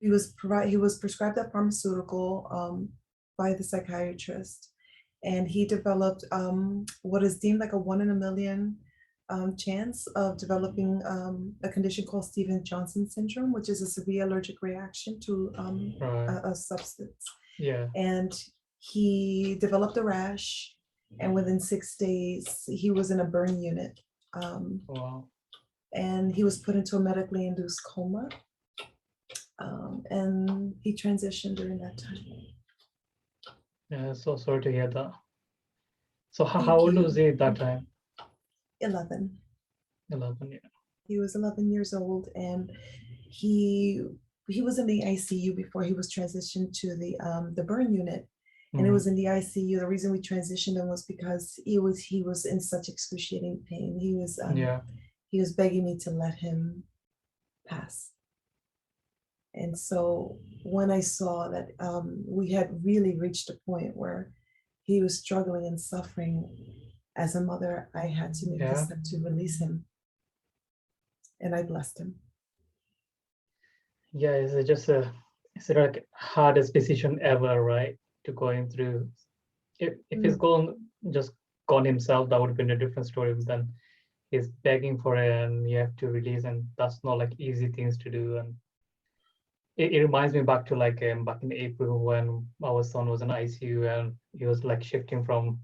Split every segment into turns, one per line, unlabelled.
He was prescribed a pharmaceutical by the psychiatrist, and he developed what is deemed like a 1 in a million chance of developing a condition called Stevens-Johnson syndrome, which is a severe allergic reaction to
Right.
a substance.
Yeah.
And he developed a rash, and within 6 days, he was in a burn unit. Um,
Wow.
and he was put into a medically induced coma. And he transitioned during that time.
Yeah. So sorry to hear that. So how
Thank
old was
you.
he at that time?
11.
11. Yeah.
He was 11 years old, and he he was in the ICU before he was transitioned to the burn unit. And it
Mhm.
was in the ICU. The reason we transitioned him was because he was in such excruciating pain.
Yeah.
He was begging me to let him pass. And so when I saw that we had really reached a point where he was struggling and suffering, as a mother, I had to make the
Yeah.
step to release him, and I blessed him.
Yeah. It's just a it's like hardest decision ever, right? To going through. If he's
Mm.
just gone himself, that would have been a different story. But then he's begging for it, and you have to release, and that's not like easy things to do. And it reminds me back to like back in April when our son was in ICU and he was like shifting from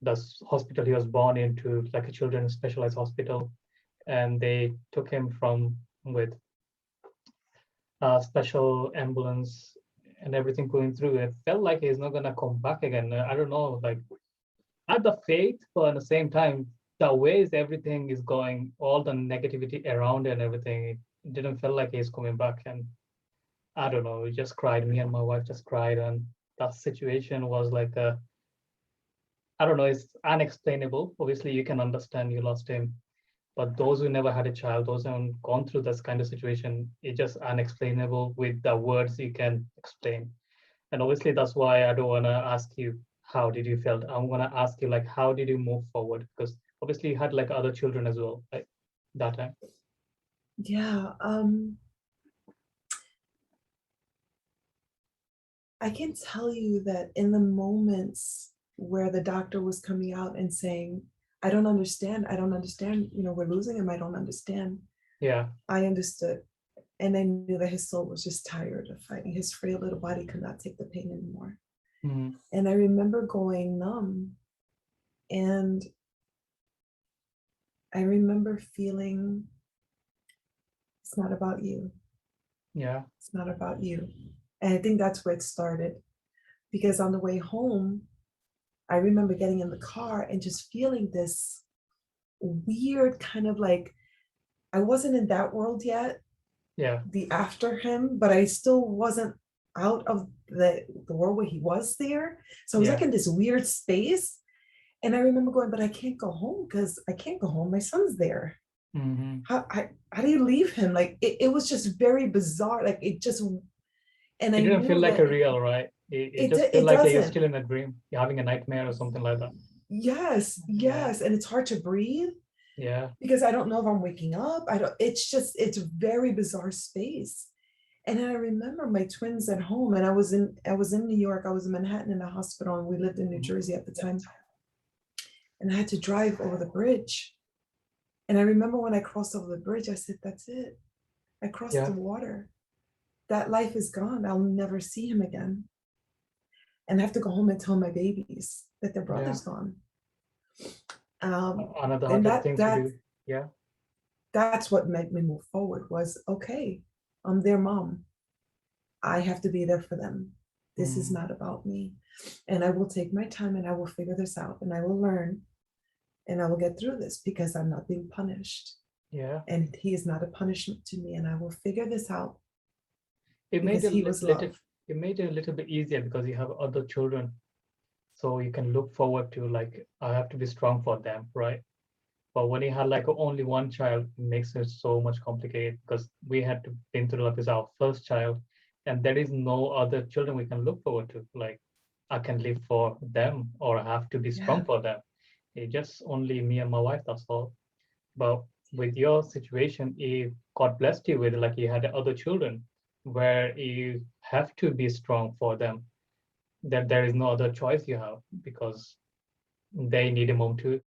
the hospital he was born into like a children's specialized hospital, and they took him from with a special ambulance and everything going through. It felt like he's not gonna come back again. I don't know, like I had the faith, but at the same time, the ways everything is going, all the negativity around and everything, it didn't feel like he's coming back. And I don't know, we just cried. Me and my wife just cried, and that situation was like I don't know, it's unexplainable. Obviously, you can understand you lost him, but those who never had a child, those who haven't gone through this kind of situation, it's just unexplainable with the words you can explain. And obviously, that's why I don't want to ask you how did you felt. I'm gonna ask you like how did you move forward? Because obviously you had like other children as well, like that time.
Yeah, I can tell you that in the moments where the doctor was coming out and saying, I don't understand, we're losing him, I don't understand.
Yeah.
I understood. And I knew that his soul was just tired of fighting. His frail little body could not take the pain anymore.
Hmm.
And I remember going numb. And I remember feeling, it's not about you.
Yeah.
It's not about you. And I think that's where it started. Because on the way home, I remember getting in the car and just feeling this weird kind of like, I wasn't in that world yet,
Yeah.
the after him, but I still wasn't out of the world where he was there. So I was like
Yeah.
in this weird space. And I remember going, but I can't go home because I can't go home. My son's there.
Hmm.
How do you leave him? Like it was just very bizarre. Like it just, and
It
I
didn't feel
knew
like a
that
real, right? It just felt
it
like you're
doesn't.
still in a dream, you're having a nightmare or something like that.
Yes,
Yeah.
yes. And it's hard to breathe
Yeah.
because I don't know if I'm waking up. I don't, it's very bizarre space. And then I remember my twins at home, and I was in New York, I was in Manhattan in a hospital, and we lived in New Jersey at the time. And I had to drive over the bridge. And I remember when I crossed over the bridge, I said, that's it. I crossed the
Yeah.
water. That life is gone. I'll never see him again. And I have to go home and tell my babies that their
Yeah.
brother's gone. Um,
Another
and
hardest thing to
that
do. Yeah.
that's what made me move forward was okay, I'm their mom. I have to be there for them. This is
Mm.
not about me. And I will take my time and I will figure this out and I will learn and I will get through this because I'm not being punished.
Yeah.
And he is not a punishment to me. And I will figure this out
It made
because
a
he was
little.
love.
It made it a little bit easier because you have other children, so you can look forward to like I have to be strong for them, right? But when you had like only one child, it makes it so much complicated because we had to been through like this our first child, and there is no other children we can look forward to. Like I can live for them or I have to be
Yeah.
strong for them. It's just only me and my wife, that's all. But with your situation, if God blessed you with like you had other children, where you have to be strong for them, that there is no other choice you have because they need a mom too.